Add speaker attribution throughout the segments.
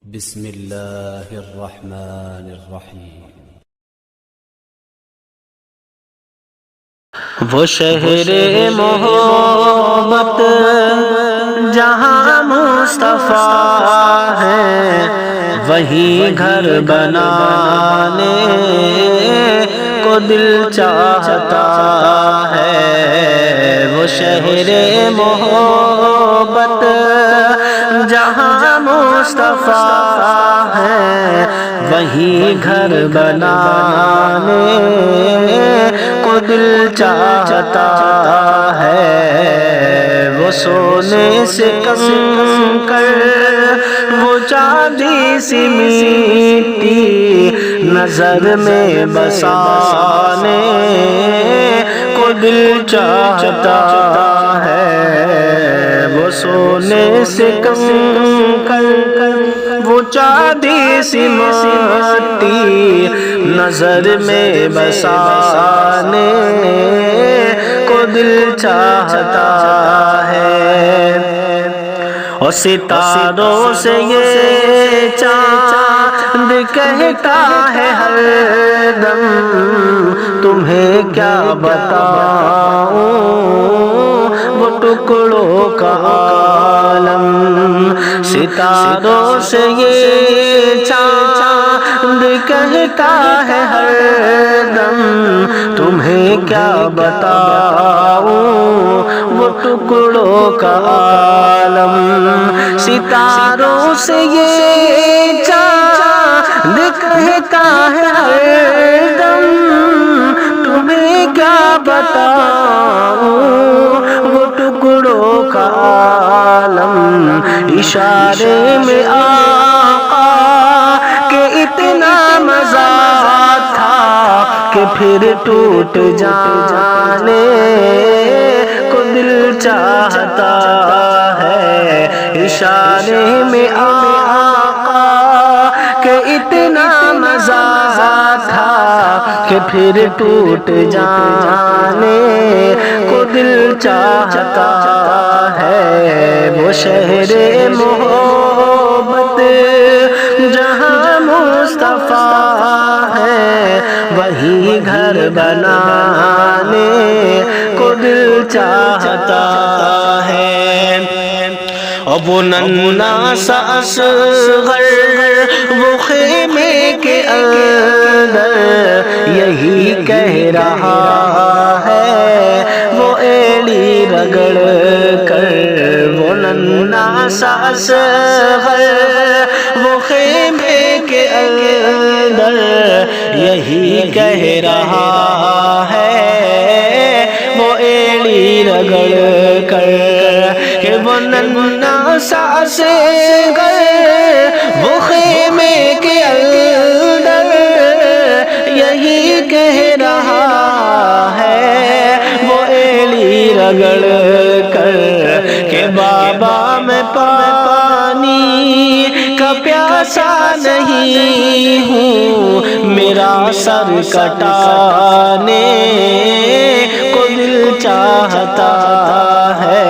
Speaker 1: بسم اللہ الرحمن الرحیم۔
Speaker 2: وہ شہر محبت جہاں مصطفیٰ ہے، وہیں گھر بنانے کو دل چاہتا ہے۔ وہ شہر محبت جہاں مصطفیٰ ہے، وہیں گھر بنانے کو دل چاہتا ہے۔ وہ سونے سے کنکر، وہ چاندی سی مٹی، نظر میں بسانے کو دل چاہتا ہے۔ وہ سونے سے کنکر، وہ چاندی سی مٹی، نظر میں بسانے کو دل چاہتا ہے۔ اور ستاروں سے یہ چاند کہتا ہے ہر دم، تمہیں کیا بتاؤں وہ ٹکڑوں کا عالم۔ ستاروں سے یہ چاند کہتا ہے ہر دم، تمہیں کیا بتاؤں وہ ٹکڑوں کا عالم۔ ستاروں سے یہ چاند کہتا ہے ہر دم، تمہیں کیا بتاؤں وہ ٹکڑوں کا عالم۔ اشارے میں آقا کہ اتنا مزہ تھا کہ پھر ٹوٹ جانے کو دل چاہتا ہے۔ اشارے میں آقا کہ اتنا مزہ تھا کہ پھر ٹوٹ جانے کو دل چاہتا ہے۔ وہ شہر محبت جہاں مصطفیٰ ہے، وہی گھر بنانے کو دل چاہتا ہے۔ اب وہ ننھا سا اصغر وہ خیمے کے اندر یہی کہہ رہا ہے، وہ ایڑی رگڑ کر۔ وہ ننھا سا اصغر وہ خیمے کے اندر یہی کہہ رہا ہے، وہ ایڑی رگڑ کر کہ وہ ننھا سا اصغر وہ خیمے کے اندر یہی کہہ رہا ہے، وہ ایڑی رگڑ کر کہ بابا میں پانی کا پیاسا نہیں ہوں، میرا سر کٹانے کو دل چاہتا ہے۔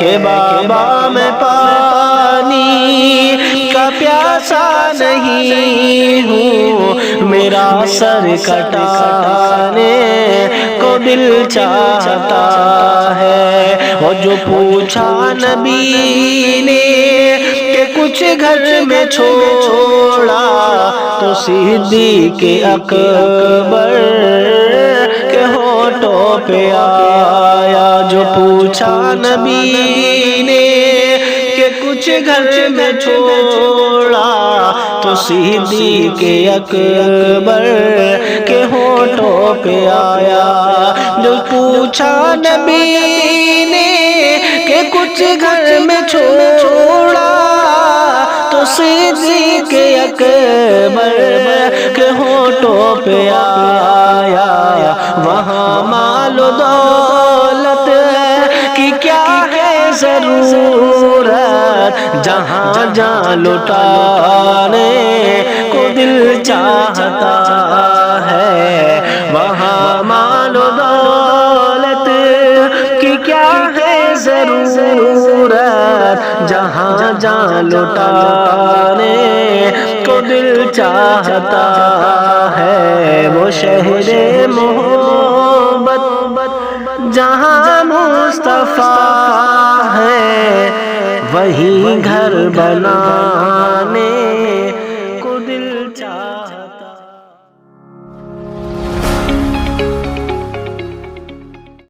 Speaker 2: کہ بابا میں پانی کا پیاسا نہیں ہوں، میرا سر کٹانے کو دل چاہتا ہے۔ اور جو پوچھا نبی نے کہ کچھ گھر میں چھوڑا، تو صدیق اکبر کے ہونٹوں پہ آیا۔ جو پوچھا نبی نے کہ کچھ گھر میں چھوڑا، تو صدیق اکبر کے ہونٹوں پہ آیا۔ جو پوچھا نبی نے کہ کچھ گھر میں چھوڑا، تو صدیق اکبر کے ہونٹوں پہ آیا۔ وہاں مال و دولت کی کیا ہے ضرورت، جہاں جہاں لٹانے کو دل چاہتا ہے۔ وہاں مال و دولت کی کیا ہے ضرورت، جہاں جہاں لٹانے چاہتا ہے، وہ شہر محبت جہاں مصطفیٰ ہے، وہی گھر بنانے کو دل چاہتا